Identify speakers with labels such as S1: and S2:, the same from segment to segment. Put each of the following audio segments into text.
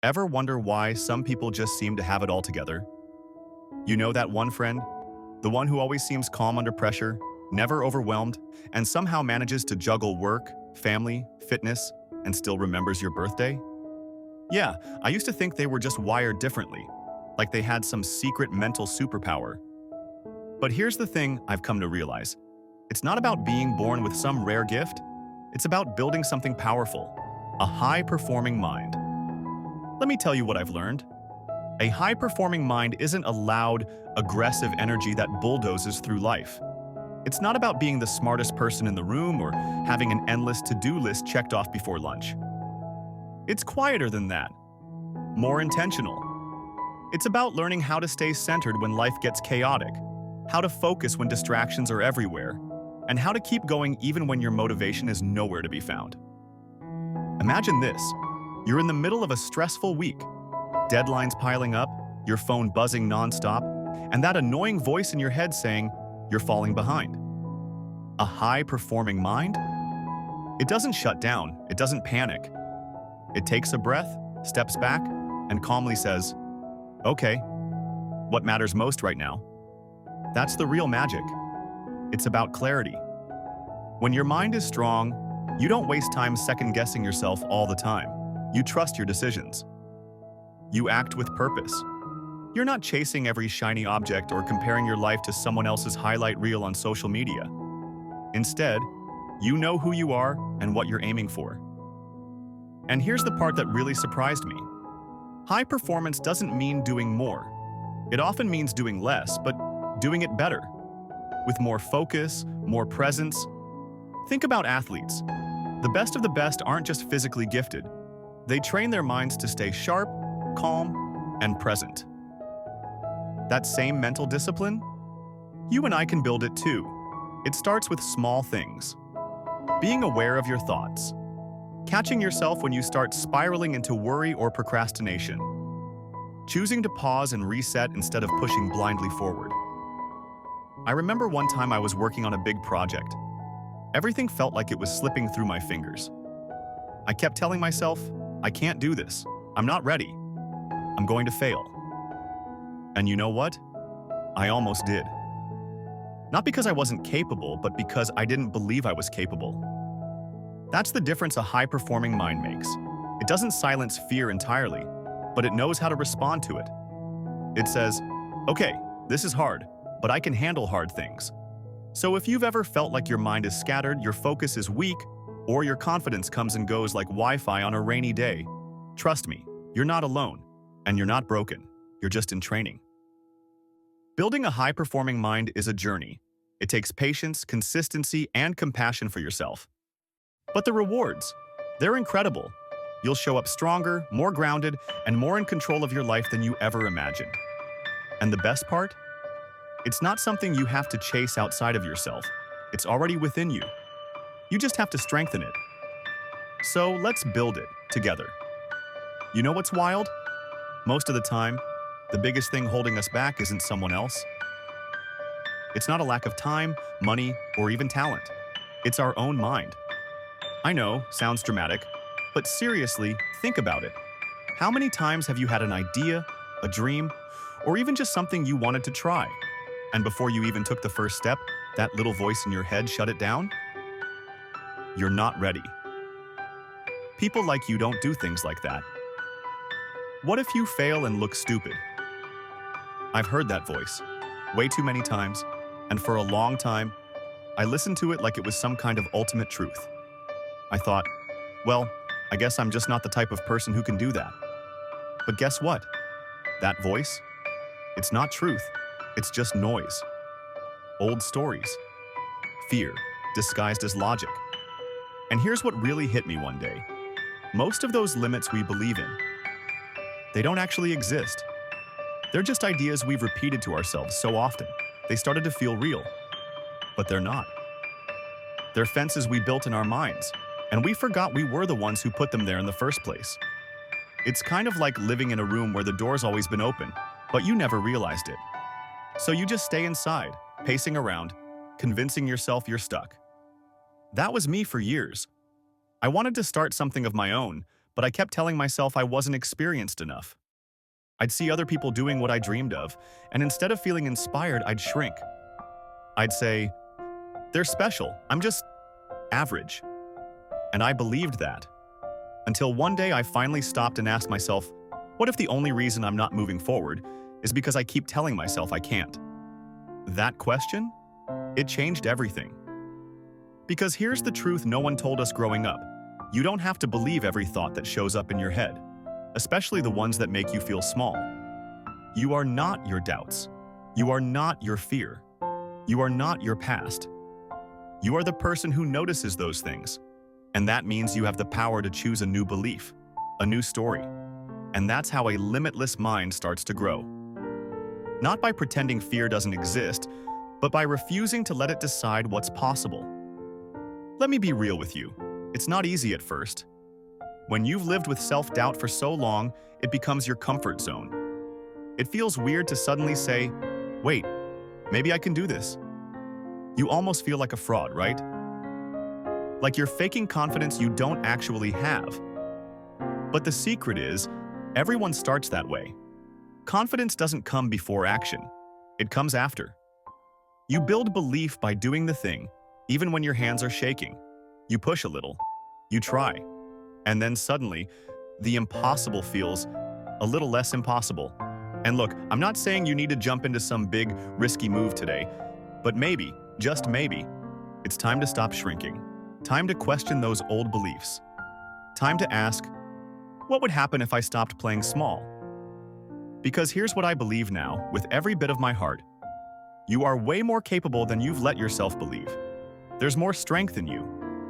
S1: Ever wonder why some people just seem to have it all together? You know that one friend? The one who always seems calm under pressure, never overwhelmed, and somehow manages to juggle work, family, fitness, and still remembers your birthday? Yeah, I used to think they were just wired differently, like they had some secret mental superpower. But here's the thing I've come to realize. It's not about being born with some rare gift. It's about building something powerful, a high-performing mind. Let me tell you what I've learned. A high-performing mind isn't a loud, aggressive energy that bulldozes through life. It's not about being the smartest person in the room or having an endless to-do list checked off before lunch. It's quieter than that, more intentional. It's about learning how to stay centered when life gets chaotic, how to focus when distractions are everywhere, and how to keep going even when your motivation is nowhere to be found. Imagine this. You're in the middle of a stressful week, deadlines piling up, your phone buzzing nonstop, and that annoying voice in your head saying you're falling behind. A high-performing mind? It doesn't shut down, it doesn't panic. It takes a breath, steps back, and calmly says, "Okay, what matters most right now?" That's the real magic. It's about clarity. When your mind is strong, you don't waste time second-guessing yourself all the time. You trust your decisions. You act with purpose. You're not chasing every shiny object or comparing your life to someone else's highlight reel on social media. Instead, you know who you are and what you're aiming for. And here's the part that really surprised me. High performance doesn't mean doing more. It often means doing less, but doing it better. With more focus, more presence. Think about athletes. The best of the best aren't just physically gifted. They train their minds to stay sharp, calm, and present. That same mental discipline? You and I can build it too. It starts with small things. Being aware of your thoughts. Catching yourself when you start spiraling into worry or procrastination. Choosing to pause and reset instead of pushing blindly forward. I remember one time I was working on a big project. Everything felt like it was slipping through my fingers. I kept telling myself, I can't do this. I'm not ready. I'm going to fail. And you know what? I almost did. Not because I wasn't capable, but because I didn't believe I was capable. That's the difference a high-performing mind makes. It doesn't silence fear entirely, but it knows how to respond to it. It says, okay, this is hard, but I can handle hard things. So if you've ever felt like your mind is scattered, your focus is weak, or your confidence comes and goes like Wi-Fi on a rainy day, trust me, you're not alone, and you're not broken. You're just in training. Building a high-performing mind is a journey. It takes patience, consistency, and compassion for yourself. But the rewards, they're incredible. You'll show up stronger, more grounded, and more in control of your life than you ever imagined. And the best part? It's not something you have to chase outside of yourself. It's already within you. You just have to strengthen it. So let's build it together. You know what's wild? Most of the time, the biggest thing holding us back isn't someone else. It's not a lack of time, money, or even talent. It's our own mind. I know, sounds dramatic, but seriously, think about it. How many times have you had an idea, a dream, or even just something you wanted to try? And before you even took the first step, that little voice in your head shut it down? You're not ready. People like you don't do things like that. What if you fail and look stupid? I've heard that voice way too many times, and for a long time, I listened to it like it was some kind of ultimate truth. I thought, well, I guess I'm just not the type of person who can do that. But guess what? That voice? It's not truth. It's just noise. Old stories. Fear, disguised as logic. And here's what really hit me one day. Most of those limits we believe in, they don't actually exist. They're just ideas we've repeated to ourselves so often, they started to feel real. But they're not. They're fences we built in our minds, and we forgot we were the ones who put them there in the first place. It's kind of like living in a room where the door's always been open, but you never realized it. So you just stay inside, pacing around, convincing yourself you're stuck. That was me for years. I wanted to start something of my own, but I kept telling myself I wasn't experienced enough. I'd see other people doing what I dreamed of, and instead of feeling inspired, I'd shrink. I'd say, they're special, I'm just average. And I believed that. Until one day I finally stopped and asked myself, what if the only reason I'm not moving forward is because I keep telling myself I can't? That question? It changed everything. Because here's the truth no one told us growing up. You don't have to believe every thought that shows up in your head, especially the ones that make you feel small. You are not your doubts. You are not your fear. You are not your past. You are the person who notices those things. And that means you have the power to choose a new belief, a new story. And that's how a limitless mind starts to grow. Not by pretending fear doesn't exist, but by refusing to let it decide what's possible. Let me be real with you. It's not easy at first. When you've lived with self-doubt for so long, it becomes your comfort zone. It feels weird to suddenly say, wait, maybe I can do this. You almost feel like a fraud, right? Like you're faking confidence you don't actually have. But the secret is, everyone starts that way. Confidence doesn't come before action. It comes after. You build belief by doing the thing, even when your hands are shaking. You push a little. You try. And then suddenly, the impossible feels a little less impossible. And look, I'm not saying you need to jump into some big, risky move today, but maybe, just maybe, it's time to stop shrinking. Time to question those old beliefs. Time to ask, what would happen if I stopped playing small? Because here's what I believe now, with every bit of my heart. You are way more capable than you've let yourself believe. There's more strength in you,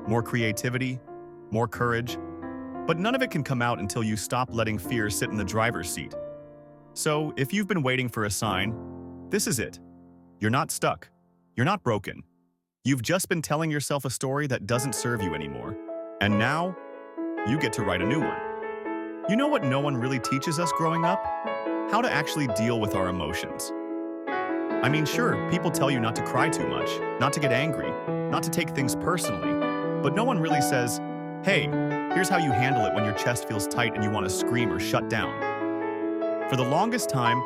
S1: more creativity, more courage, but none of it can come out until you stop letting fear sit in the driver's seat. So, if you've been waiting for a sign, this is it. You're not stuck. You're not broken. You've just been telling yourself a story that doesn't serve you anymore. And now, you get to write a new one. You know what no one really teaches us growing up? How to actually deal with our emotions. I mean, sure, people tell you not to cry too much, not to get angry, not to take things personally, but no one really says, hey, here's how you handle it when your chest feels tight and you want to scream or shut down. For the longest time,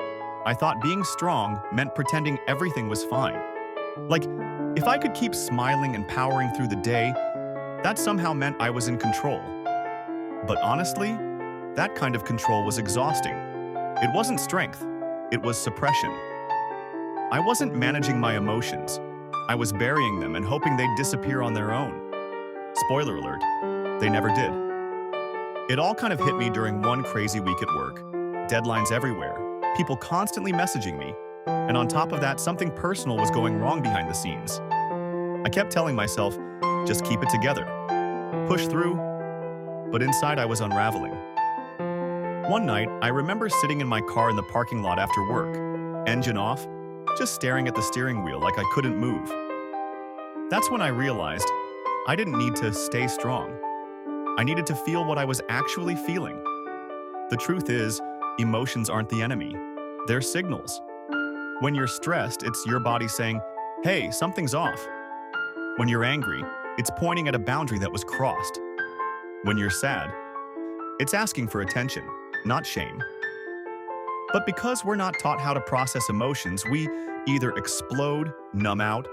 S1: I thought being strong meant pretending everything was fine. Like, if I could keep smiling and powering through the day, that somehow meant I was in control. But honestly, that kind of control was exhausting. It wasn't strength, it was suppression. I wasn't managing my emotions. I was burying them and hoping they'd disappear on their own. Spoiler alert, they never did. It all kind of hit me during one crazy week at work. Deadlines everywhere, people constantly messaging me, and on top of that, something personal was going wrong behind the scenes. I kept telling myself, just keep it together. Push through, but inside I was unraveling. One night, I remember sitting in my car in the parking lot after work, engine off, just staring at the steering wheel like I couldn't move. That's when I realized I didn't need to stay strong. I needed to feel what I was actually feeling. The truth is, emotions aren't the enemy. They're signals. When you're stressed, it's your body saying, hey, something's off. When you're angry, it's pointing at a boundary that was crossed. When you're sad, it's asking for attention, not shame. But because we're not taught how to process emotions, we either explode, numb out,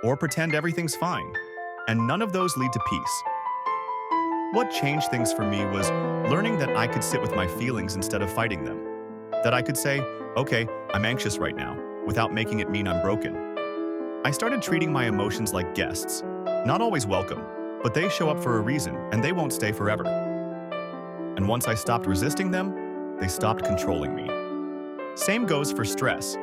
S1: or pretend everything's fine. And none of those lead to peace. What changed things for me was learning that I could sit with my feelings instead of fighting them. That I could say, okay, I'm anxious right now, without making it mean I'm broken. I started treating my emotions like guests. Not always welcome, but they show up for a reason and they won't stay forever. And once I stopped resisting them, they stopped controlling me. Same goes for stress.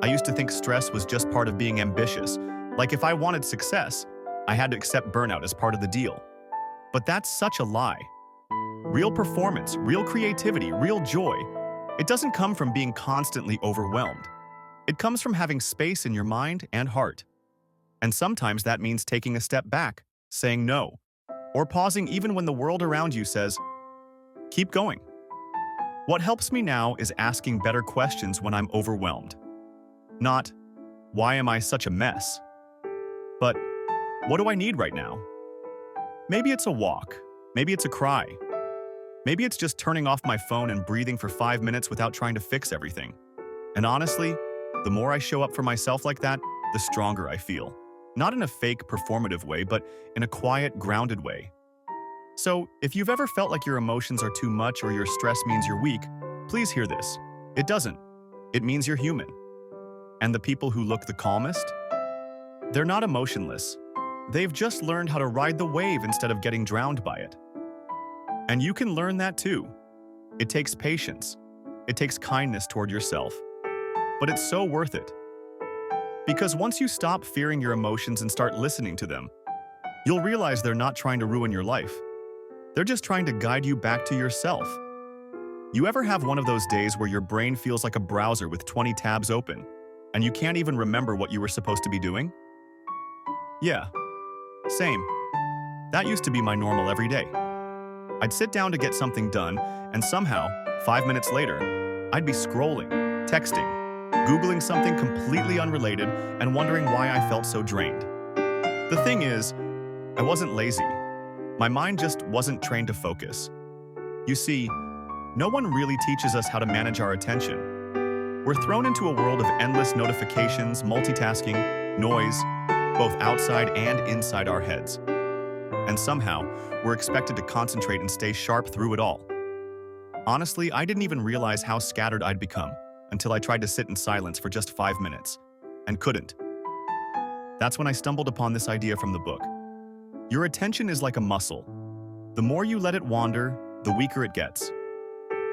S1: I used to think stress was just part of being ambitious. Like if I wanted success, I had to accept burnout as part of the deal. But that's such a lie. Real performance, real creativity, real joy, it doesn't come from being constantly overwhelmed. It comes from having space in your mind and heart. And sometimes that means taking a step back, saying no, or pausing even when the world around you says, keep going. What helps me now is asking better questions when I'm overwhelmed. Not, why am I such a mess? But, what do I need right now? Maybe it's a walk. Maybe it's a cry. Maybe it's just turning off my phone and breathing for 5 minutes without trying to fix everything. And honestly, the more I show up for myself like that, the stronger I feel. Not in a fake, performative way, but in a quiet, grounded way. So, if you've ever felt like your emotions are too much or your stress means you're weak, please hear this. It doesn't. It means you're human. And the people who look the calmest? They're not emotionless. They've just learned how to ride the wave instead of getting drowned by it. And you can learn that too. It takes patience. It takes kindness toward yourself. But it's so worth it. Because once you stop fearing your emotions and start listening to them, you'll realize they're not trying to ruin your life. They're just trying to guide you back to yourself. You ever have one of those days where your brain feels like a browser with 20 tabs open, and you can't even remember what you were supposed to be doing? Yeah, same. That used to be my normal every day. I'd sit down to get something done, and somehow, 5 minutes later, I'd be scrolling, texting, Googling something completely unrelated, and wondering why I felt so drained. The thing is, I wasn't lazy. My mind just wasn't trained to focus. You see, no one really teaches us how to manage our attention. We're thrown into a world of endless notifications, multitasking, noise, both outside and inside our heads. And somehow, we're expected to concentrate and stay sharp through it all. Honestly, I didn't even realize how scattered I'd become until I tried to sit in silence for just 5 minutes, and couldn't. That's when I stumbled upon this idea from the book. Your attention is like a muscle. The more you let it wander, the weaker it gets.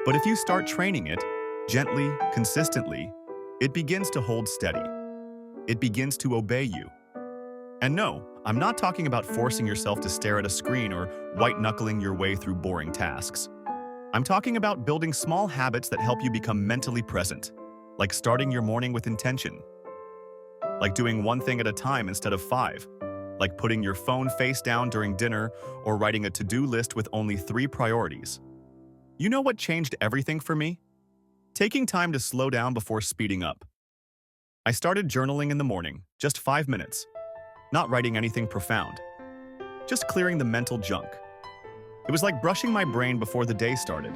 S1: But if you start training it, gently, consistently, it begins to hold steady. It begins to obey you. And no, I'm not talking about forcing yourself to stare at a screen or white-knuckling your way through boring tasks. I'm talking about building small habits that help you become mentally present, like starting your morning with intention, like doing one thing at a time instead of 5, like putting your phone face down during dinner or writing a to-do list with only 3 priorities. You know what changed everything for me? Taking time to slow down before speeding up. I started journaling in the morning, just 5 minutes. Not writing anything profound, just clearing the mental junk. It was like brushing my brain before the day started.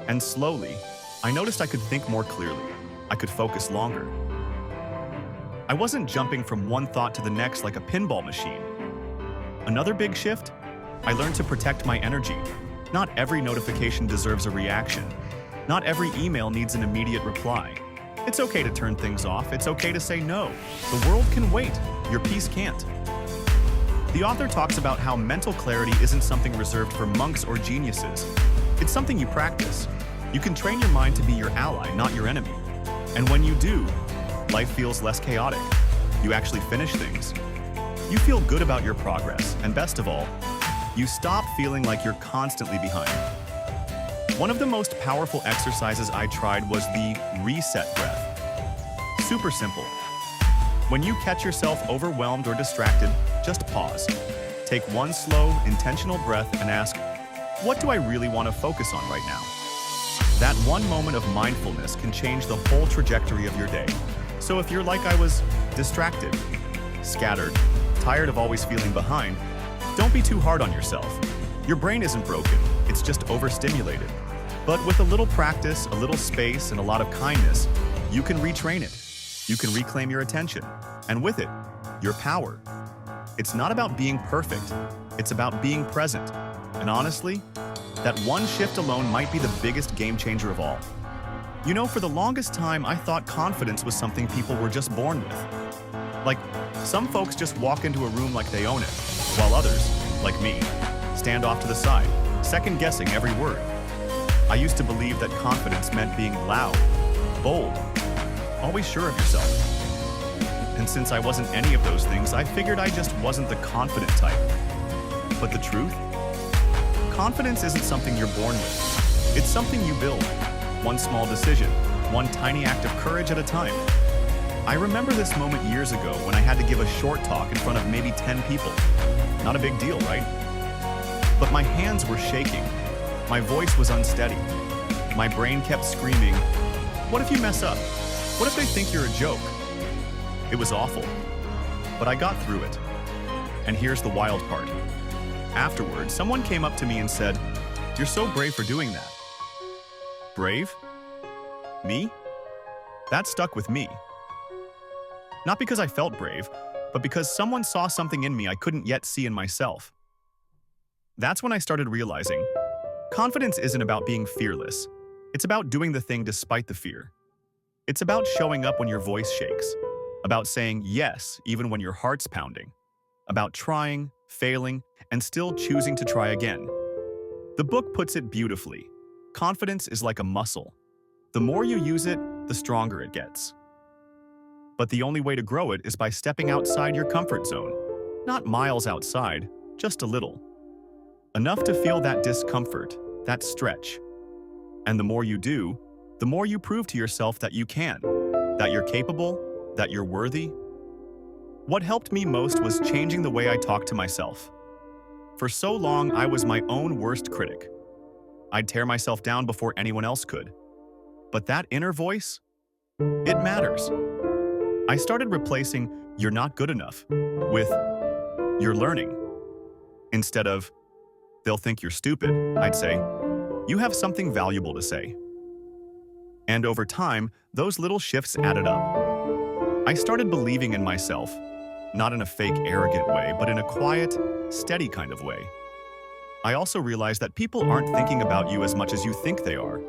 S1: And slowly, I noticed I could think more clearly. I could focus longer. I wasn't jumping from one thought to the next like a pinball machine. Another big shift? I learned to protect my energy. Not every notification deserves a reaction. Not every email needs an immediate reply. It's okay to turn things off. It's okay to say no. The world can wait. Your peace can't. The author talks about how mental clarity isn't something reserved for monks or geniuses. It's something you practice. You can train your mind to be your ally, not your enemy. And when you do, life feels less chaotic. You actually finish things. You feel good about your progress, and best of all, you stop feeling like you're constantly behind. One of the most powerful exercises I tried was the reset breath. Super simple. When you catch yourself overwhelmed or distracted, just pause. Take one slow, intentional breath and ask, what do I really want to focus on right now? That one moment of mindfulness can change the whole trajectory of your day. So if you're like I was, distracted, scattered, tired of always feeling behind, don't be too hard on yourself. Your brain isn't broken, it's just overstimulated. But with a little practice, a little space, and a lot of kindness, you can retrain it. You can reclaim your attention, and with it, your power. It's not about being perfect, it's about being present. And honestly, that one shift alone might be the biggest game changer of all. You know, for the longest time, I thought confidence was something people were just born with. Like, some folks just walk into a room like they own it, while others, like me, stand off to the side, second-guessing every word. I used to believe that confidence meant being loud, bold, always sure of yourself. And since I wasn't any of those things, I figured I just wasn't the confident type. But the truth? Confidence isn't something you're born with. It's something you build. One small decision, one tiny act of courage at a time. I remember this moment years ago when I had to give a short talk in front of maybe 10 people. Not a big deal, right? But my hands were shaking. My voice was unsteady. My brain kept screaming, what if you mess up? What if they think you're a joke? It was awful, but I got through it. And here's the wild part. Afterward, someone came up to me and said, You're so brave for doing that. Brave? Me? That stuck with me. Not because I felt brave, but because someone saw something in me I couldn't yet see in myself. That's when I started realizing confidence isn't about being fearless. It's about doing the thing despite the fear. It's about showing up when your voice shakes, about saying yes even when your heart's pounding, about trying, failing, and still choosing to try again. The book puts it beautifully. Confidence is like a muscle. The more you use it, the stronger it gets. But the only way to grow it is by stepping outside your comfort zone. Not miles outside, just a little. Enough to feel that discomfort, that stretch. And the more you do, the more you prove to yourself that you can, that you're capable, that you're worthy. What helped me most was changing the way I talk to myself. For so long, I was my own worst critic. I'd tear myself down before anyone else could. But that inner voice, it matters. I started replacing "you're not good enough" with "you're learning." Instead of "they'll think you're stupid," I'd say, "you have something valuable to say." And over time, those little shifts added up. I started believing in myself, not in a fake, arrogant way, but in a quiet, steady kind of way. I also realized that people aren't thinking about you as much as you think they are.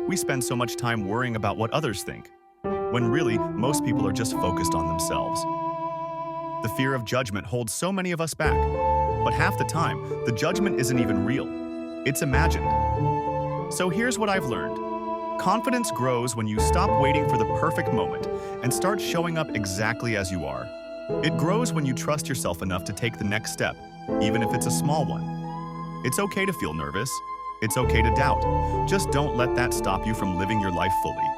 S1: We spend so much time worrying about what others think, when really, most people are just focused on themselves. The fear of judgment holds so many of us back, but half the time, the judgment isn't even real. It's imagined. So here's what I've learned. Confidence grows when you stop waiting for the perfect moment and start showing up exactly as you are. It grows when you trust yourself enough to take the next step, even if it's a small one. It's okay to feel nervous. It's okay to doubt. Just don't let that stop you from living your life fully.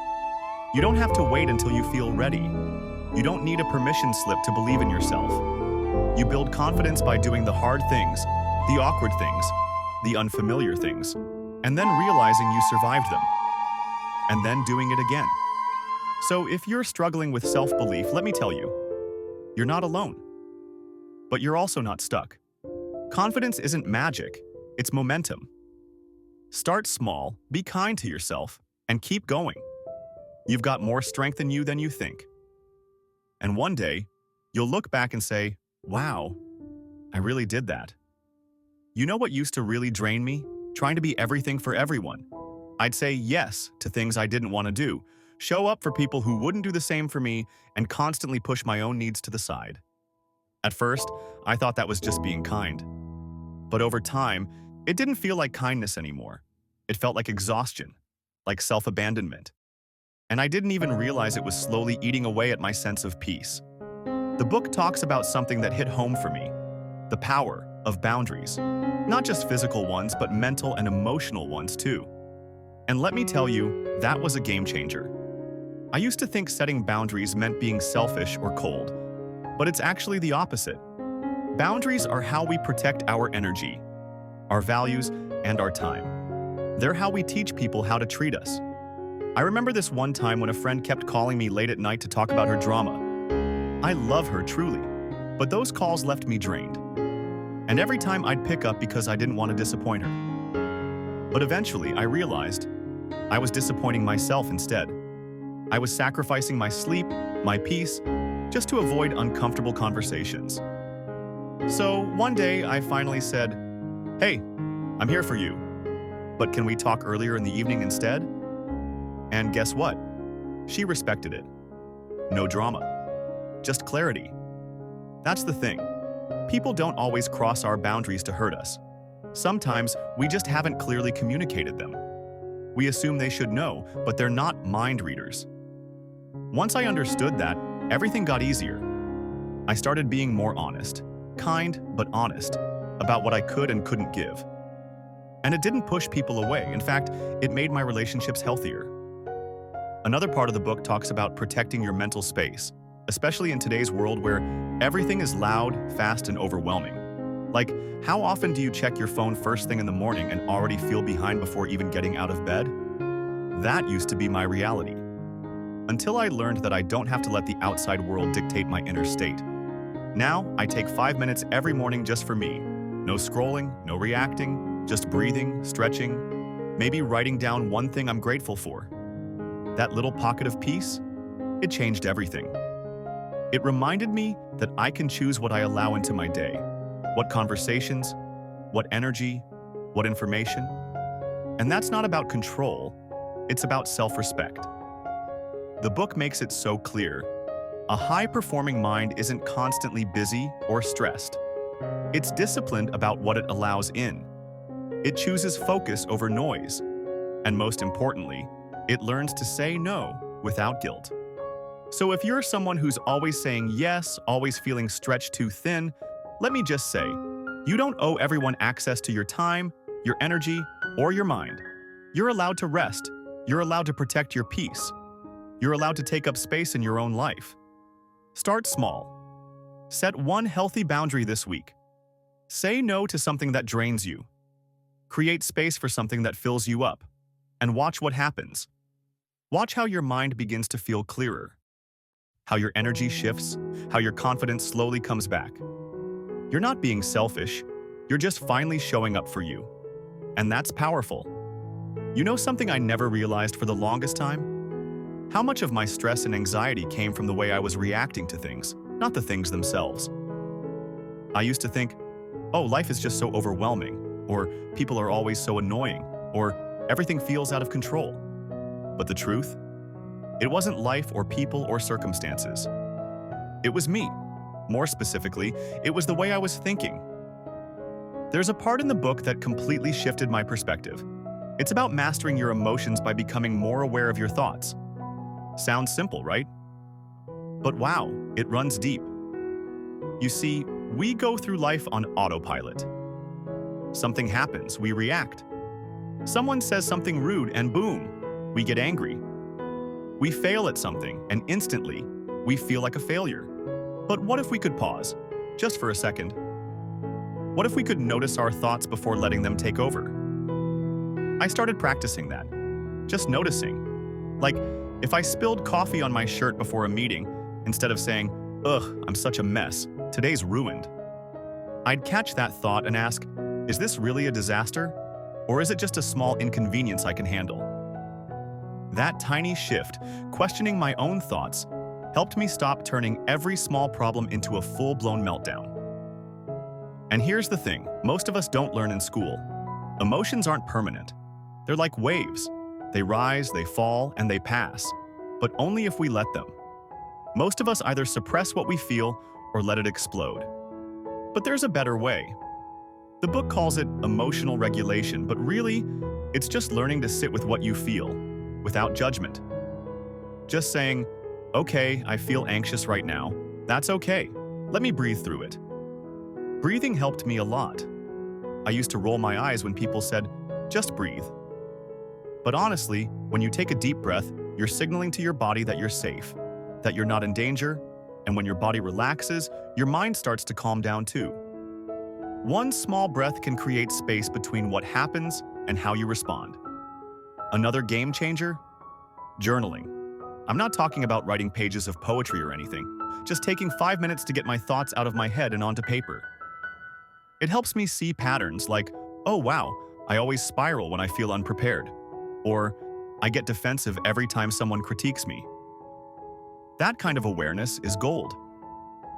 S1: You don't have to wait until you feel ready. You don't need a permission slip to believe in yourself. You build confidence by doing the hard things, the awkward things, the unfamiliar things, and then realizing you survived them, and then doing it again. So if you're struggling with self-belief, let me tell you, you're not alone. But you're also not stuck. Confidence isn't magic, it's momentum. Start small, be kind to yourself, and keep going. You've got more strength in you than you think. And one day, you'll look back and say, "Wow, I really did that." You know what used to really drain me? Trying to be everything for everyone. I'd say yes to things I didn't want to do, show up for people who wouldn't do the same for me, and constantly push my own needs to the side. At first, I thought that was just being kind. But over time, it didn't feel like kindness anymore. It felt like exhaustion, like self-abandonment. And I didn't even realize it was slowly eating away at my sense of peace. The book talks about something that hit home for me, the power of boundaries. Not just physical ones, but mental and emotional ones too. And let me tell you, that was a game changer. I used to think setting boundaries meant being selfish or cold, but it's actually the opposite. Boundaries are how we protect our energy, our values, and our time. They're how we teach people how to treat us. I remember this one time when a friend kept calling me late at night to talk about her drama. I love her truly, but those calls left me drained. And every time I'd pick up because I didn't want to disappoint her. But eventually I realized I was disappointing myself instead. I was sacrificing my sleep, my peace, just to avoid uncomfortable conversations. So one day I finally said, "Hey, I'm here for you, but can we talk earlier in the evening instead?" And guess what? She respected it. No drama, just clarity. That's the thing. People don't always cross our boundaries to hurt us. Sometimes we just haven't clearly communicated them. We assume they should know, but they're not mind readers. Once I understood that, everything got easier. I started being more honest, kind but honest, about what I could and couldn't give. And it didn't push people away. In fact, it made my relationships healthier. Another part of the book talks about protecting your mental space, especially in today's world where everything is loud, fast, and overwhelming. Like, how often do you check your phone first thing in the morning and already feel behind before even getting out of bed? That used to be my reality. Until I learned that I don't have to let the outside world dictate my inner state. Now, I take 5 minutes every morning just for me. No scrolling, no reacting, Just breathing, stretching, maybe writing down one thing I'm grateful for. That little pocket of peace, it changed everything. It reminded me that I can choose what I allow into my day, what conversations, what energy, what information. And that's not about control, it's about self-respect. The book makes it so clear. A high-performing mind isn't constantly busy or stressed. It's disciplined about what it allows in. It chooses focus over noise. And most importantly, it learns to say no without guilt. So if you're someone who's always saying yes, always feeling stretched too thin, let me just say, you don't owe everyone access to your time, your energy, or your mind. You're allowed to rest. You're allowed to protect your peace. You're allowed to take up space in your own life. Start small. Set one healthy boundary this week. Say no to something that drains you. Create space for something that fills you up. And watch what happens. Watch how your mind begins to feel clearer. How your energy shifts, how your confidence slowly comes back. You're not being selfish, you're just finally showing up for you. And that's powerful. You know something I never realized for the longest time? How much of my stress and anxiety came from the way I was reacting to things, not the things themselves. I used to think, oh, life is just so overwhelming, or people are always so annoying, or everything feels out of control. But the truth? It wasn't life or people or circumstances. It was me. More specifically, it was the way I was thinking. There's a part in the book that completely shifted my perspective. It's about mastering your emotions by becoming more aware of your thoughts. Sounds simple, right? But wow, it runs deep. You see, we go through life on autopilot. Something happens, we react. Someone says something rude and boom, we get angry. We fail at something and instantly, we feel like a failure. But what if we could pause, just for a second? What if we could notice our thoughts before letting them take over? I started practicing that, just noticing. Like, if I spilled coffee on my shirt before a meeting, instead of saying, ugh, I'm such a mess, today's ruined, I'd catch that thought and ask, is this really a disaster? Or is it just a small inconvenience I can handle? That tiny shift, questioning my own thoughts, helped me stop turning every small problem into a full-blown meltdown. And here's the thing, most of us don't learn in school. Emotions aren't permanent. They're like waves. They rise, they fall, and they pass, but only if we let them. Most of us either suppress what we feel or let it explode. But there's a better way. The book calls it emotional regulation, but really, it's just learning to sit with what you feel, without judgment. Just saying, okay, I feel anxious right now. That's okay. Let me breathe through it. Breathing helped me a lot. I used to roll my eyes when people said, just breathe. But honestly, when you take a deep breath, you're signaling to your body that you're safe, that you're not in danger, and when your body relaxes, your mind starts to calm down too. One small breath can create space between what happens and how you respond. Another game changer? Journaling. I'm not talking about writing pages of poetry or anything, just taking 5 minutes to get my thoughts out of my head and onto paper. It helps me see patterns like, oh wow, I always spiral when I feel unprepared, or I get defensive every time someone critiques me. That kind of awareness is gold,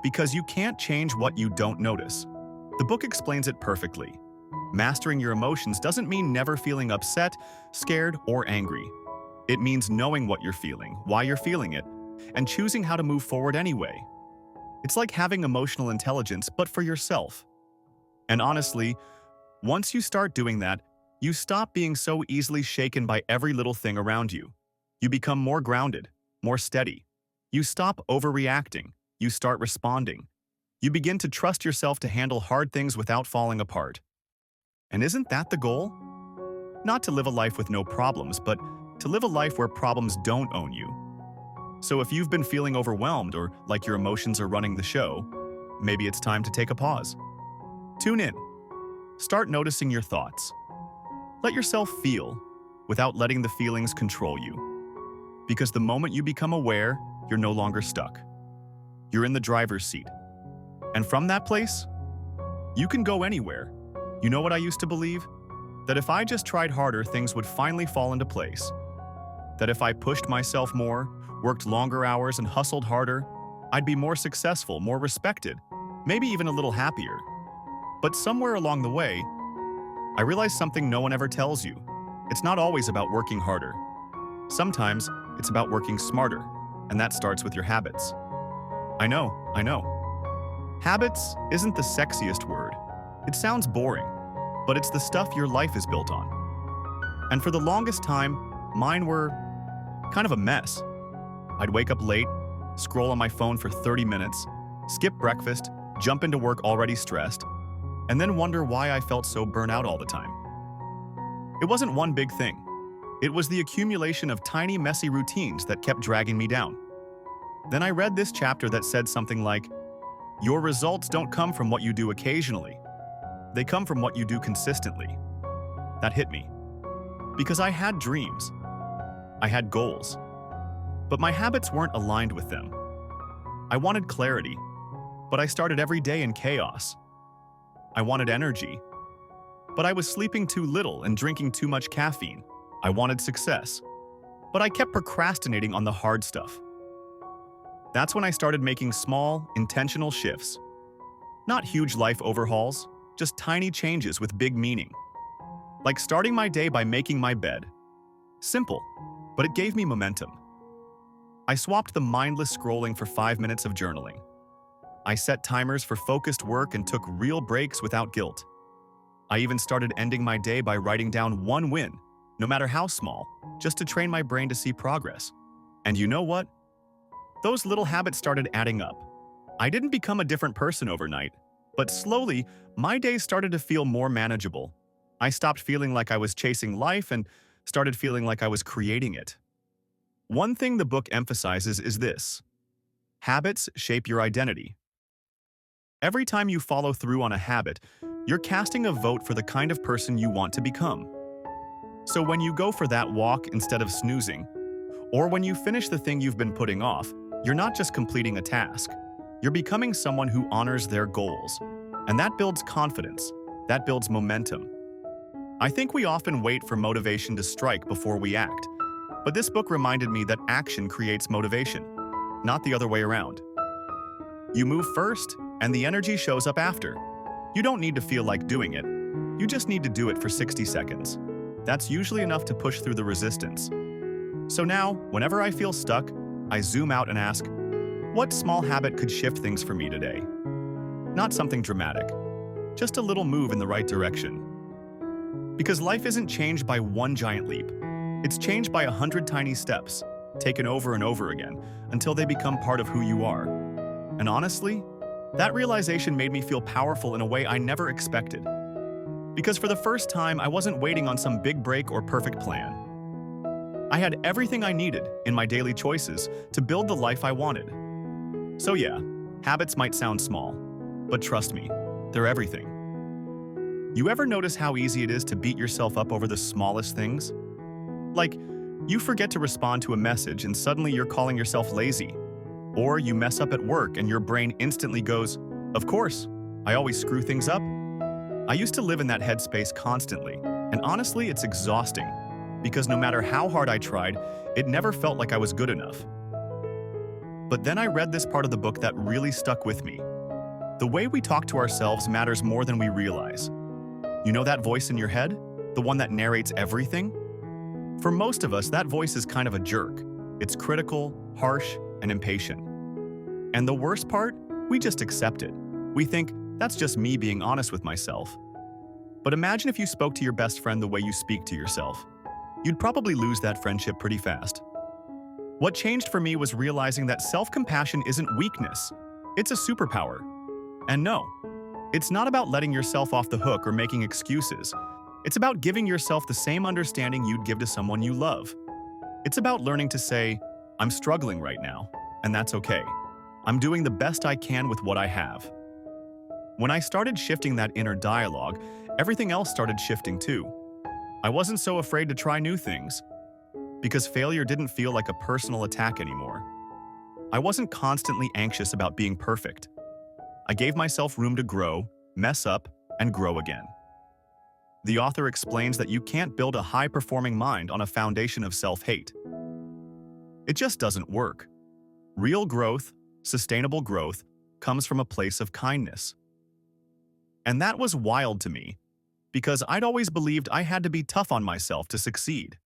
S1: because you can't change what you don't notice. The book explains it perfectly. Mastering your emotions doesn't mean never feeling upset, scared, or angry. It means knowing what you're feeling, why you're feeling it, and choosing how to move forward anyway. It's like having emotional intelligence, but for yourself. And honestly, once you start doing that, you stop being so easily shaken by every little thing around you. You become more grounded, more steady. You stop overreacting. You start responding. You begin to trust yourself to handle hard things without falling apart. And isn't that the goal? Not to live a life with no problems, but to live a life where problems don't own you. So if you've been feeling overwhelmed or like your emotions are running the show, maybe it's time to take a pause. Tune in. Start noticing your thoughts. Let yourself feel without letting the feelings control you. Because the moment you become aware, you're no longer stuck. You're in the driver's seat. And from that place, you can go anywhere. You know what I used to believe? That if I just tried harder, things would finally fall into place. That if I pushed myself more, worked longer hours, and hustled harder, I'd be more successful, more respected, maybe even a little happier. But somewhere along the way, I realized something no one ever tells you. It's not always about working harder. Sometimes it's about working smarter, and that starts with your habits. I know. Habits isn't the sexiest word. It sounds boring, but it's the stuff your life is built on. And for the longest time, mine were kind of a mess. I'd wake up late, scroll on my phone for 30 minutes, skip breakfast, jump into work already stressed, and then wonder why I felt so burnt out all the time. It wasn't one big thing. It was the accumulation of tiny, messy routines that kept dragging me down. Then I read this chapter that said something like, "Your results don't come from what you do occasionally. They come from what you do consistently." That hit me. Because I had dreams. I had goals. But my habits weren't aligned with them. I wanted clarity, but I started every day in chaos. I wanted energy, but I was sleeping too little and drinking too much caffeine. I wanted success, but I kept procrastinating on the hard stuff. That's when I started making small, intentional shifts. Not huge life overhauls, just tiny changes with big meaning. Like starting my day by making my bed. Simple, but it gave me momentum. I swapped the mindless scrolling for 5 minutes of journaling. I set timers for focused work and took real breaks without guilt. I even started ending my day by writing down one win, no matter how small, just to train my brain to see progress. And you know what? Those little habits started adding up. I didn't become a different person overnight, but slowly, my days started to feel more manageable. I stopped feeling like I was chasing life and started feeling like I was creating it. One thing the book emphasizes is this: habits shape your identity. Every time you follow through on a habit, you're casting a vote for the kind of person you want to become. So when you go for that walk instead of snoozing, or when you finish the thing you've been putting off, you're not just completing a task. You're becoming someone who honors their goals. And that builds confidence. That builds momentum. I think we often wait for motivation to strike before we act. But this book reminded me that action creates motivation, not the other way around. You move first, and the energy shows up after. You don't need to feel like doing it. You just need to do it for 60 seconds. That's usually enough to push through the resistance. So now, whenever I feel stuck, I zoom out and ask, what small habit could shift things for me today? Not something dramatic, just a little move in the right direction. Because life isn't changed by one giant leap. It's changed by 100 tiny steps, taken over and over again, until they become part of who you are. And honestly, that realization made me feel powerful in a way I never expected. Because for the first time, I wasn't waiting on some big break or perfect plan. I had everything I needed in my daily choices to build the life I wanted. So yeah, habits might sound small, but trust me, they're everything. You ever notice how easy it is to beat yourself up over the smallest things? Like, you forget to respond to a message and suddenly you're calling yourself lazy. Or you mess up at work and your brain instantly goes, "Of course, I always screw things up." I used to live in that headspace constantly, and honestly, it's exhausting. Because no matter how hard I tried, it never felt like I was good enough. But then I read this part of the book that really stuck with me. The way we talk to ourselves matters more than we realize. You know that voice in your head? The one that narrates everything? For most of us, that voice is kind of a jerk. It's critical, harsh, and impatient. And the worst part? We just accept it. We think, that's just me being honest with myself. But imagine if you spoke to your best friend the way you speak to yourself. You'd probably lose that friendship pretty fast. What changed for me was realizing that self-compassion isn't weakness. It's a superpower. And no, it's not about letting yourself off the hook or making excuses. It's about giving yourself the same understanding you'd give to someone you love. It's about learning to say, I'm struggling right now, and that's okay. I'm doing the best I can with what I have. When I started shifting that inner dialogue, everything else started shifting too. I wasn't so afraid to try new things, because failure didn't feel like a personal attack anymore. I wasn't constantly anxious about being perfect. I gave myself room to grow, mess up, and grow again. The author explains that you can't build a high-performing mind on a foundation of self-hate. It just doesn't work. Real growth, sustainable growth, comes from a place of kindness. And that was wild to me, because I'd always believed I had to be tough on myself to succeed.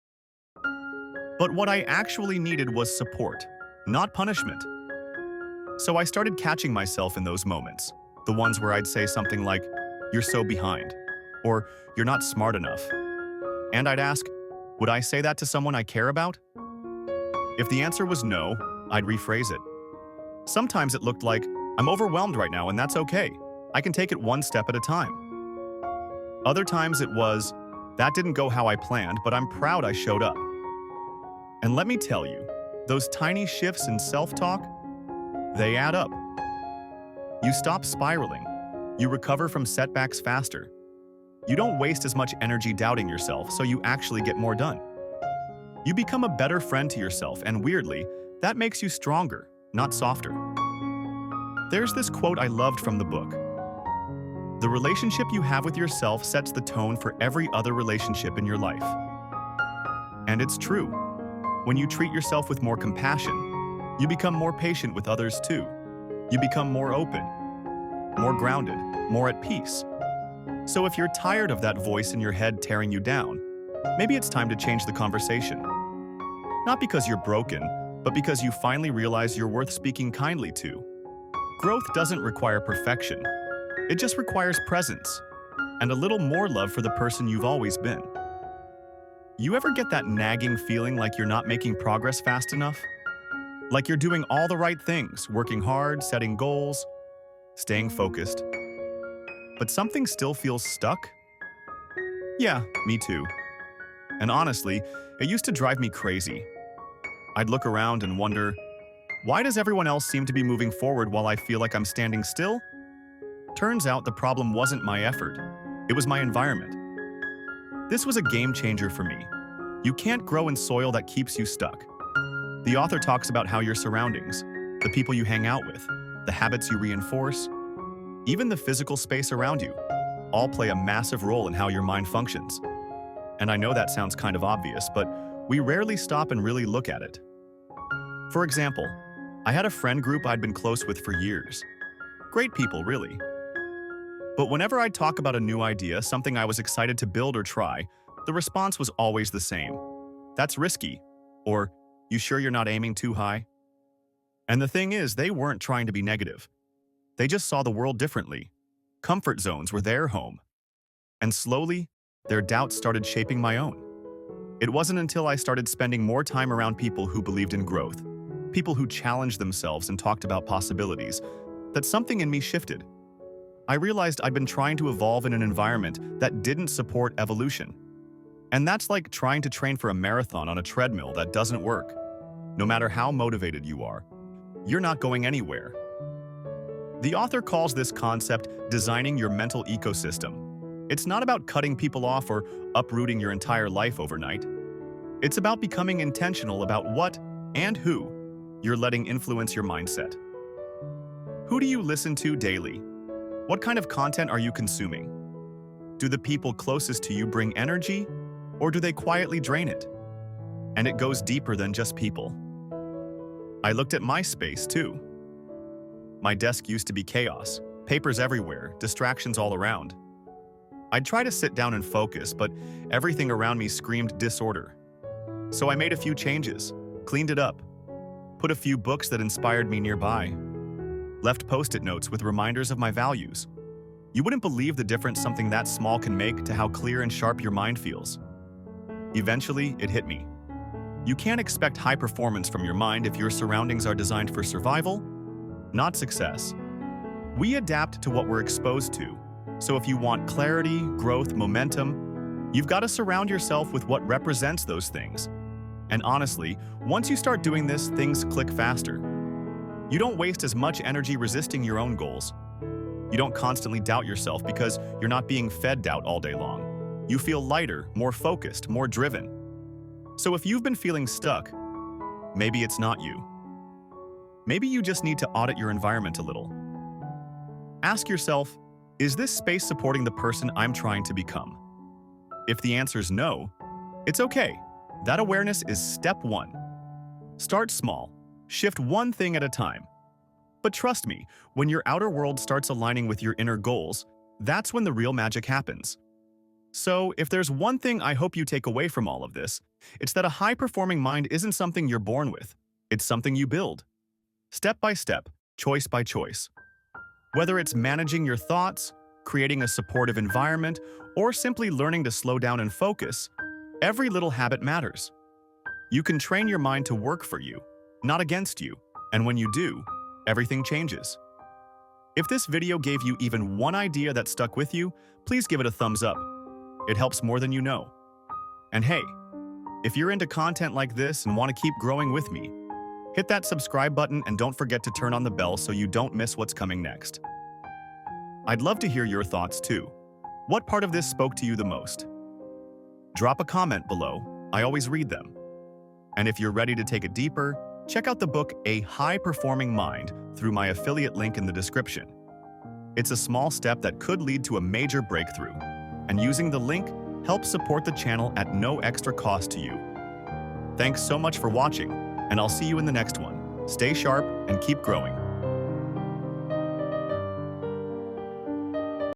S1: But what I actually needed was support, not punishment. So I started catching myself in those moments, the ones where I'd say something like, "You're so behind," or "You're not smart enough." And I'd ask, would I say that to someone I care about? If the answer was no, I'd rephrase it. Sometimes it looked like, "I'm overwhelmed right now and that's okay. I can take it one step at a time." Other times it was, "That didn't go how I planned, but I'm proud I showed up." And let me tell you, those tiny shifts in self-talk, they add up. You stop spiraling. You recover from setbacks faster. You don't waste as much energy doubting yourself, so you actually get more done. You become a better friend to yourself, and weirdly, that makes you stronger, not softer. There's this quote I loved from the book. "The relationship you have with yourself sets the tone for every other relationship in your life." And it's true. When you treat yourself with more compassion, you become more patient with others too. You become more open, more grounded, more at peace. So if you're tired of that voice in your head tearing you down, maybe it's time to change the conversation. Not because you're broken, but because you finally realize you're worth speaking kindly to. Growth doesn't require perfection. It just requires presence and a little more love for the person you've always been. You ever get that nagging feeling like you're not making progress fast enough? Like you're doing all the right things, working hard, setting goals, staying focused, but something still feels stuck? Yeah, me too. And honestly, it used to drive me crazy. I'd look around and wonder, why does everyone else seem to be moving forward while I feel like I'm standing still? Turns out the problem wasn't my effort. It was my environment. This was a game changer for me. You can't grow in soil that keeps you stuck. The author talks about how your surroundings, the people you hang out with, the habits you reinforce, even the physical space around you, all play a massive role in how your mind functions. And I know that sounds kind of obvious, but we rarely stop and really look at it. For example, I had a friend group I'd been close with for years. Great people, really. But whenever I'd talk about a new idea, something I was excited to build or try, the response was always the same. "That's risky," or "You sure you're not aiming too high?" And the thing is, they weren't trying to be negative. They just saw the world differently. Comfort zones were their home. And slowly, their doubts started shaping my own. It wasn't until I started spending more time around people who believed in growth, people who challenged themselves and talked about possibilities, that something in me shifted. I realized I'd been trying to evolve in an environment that didn't support evolution. And that's like trying to train for a marathon on a treadmill that doesn't work. No matter how motivated you are, you're not going anywhere. The author calls this concept designing your mental ecosystem. It's not about cutting people off or uprooting your entire life overnight. It's about becoming intentional about what and who you're letting influence your mindset. Who do you listen to daily? What kind of content are you consuming? Do the people closest to you bring energy, or do they quietly drain it? And it goes deeper than just people. I looked at my space too. My desk used to be chaos, papers everywhere, distractions all around. I'd try to sit down and focus, but everything around me screamed disorder. So I made a few changes, cleaned it up, put a few books that inspired me nearby, left post-it notes with reminders of my values. You wouldn't believe the difference something that small can make to how clear and sharp your mind feels. Eventually, it hit me. You can't expect high performance from your mind if your surroundings are designed for survival, not success. We adapt to what we're exposed to. So if you want clarity, growth, momentum, you've got to surround yourself with what represents those things. And honestly, once you start doing this, things click faster. You don't waste as much energy resisting your own goals. You don't constantly doubt yourself because you're not being fed doubt all day long. You feel lighter, more focused, more driven. So if you've been feeling stuck, maybe it's not you. Maybe you just need to audit your environment a little. Ask yourself, is this space supporting the person I'm trying to become? If the answer's no, it's okay. That awareness is step one. Start small. Shift one thing at a time. But trust me, when your outer world starts aligning with your inner goals, that's when the real magic happens. So, if there's one thing I hope you take away from all of this, it's that a high-performing mind isn't something you're born with. It's something you build. Step by step, choice by choice. Whether it's managing your thoughts, creating a supportive environment, or simply learning to slow down and focus, every little habit matters. You can train your mind to work for you, not against you, and when you do, everything changes. If this video gave you even one idea that stuck with you, please give it a thumbs up. It helps more than you know. And hey, if you're into content like this and want to keep growing with me, hit that subscribe button and don't forget to turn on the bell so you don't miss what's coming next. I'd love to hear your thoughts too. What part of this spoke to you the most? Drop a comment below. I always read them. And if you're ready to take it deeper, check out the book A High-Performing Mind through my affiliate link in the description. It's a small step that could lead to a major breakthrough, and using the link helps support the channel at no extra cost to you. Thanks so much for watching, and I'll see you in the next one. Stay sharp and keep growing.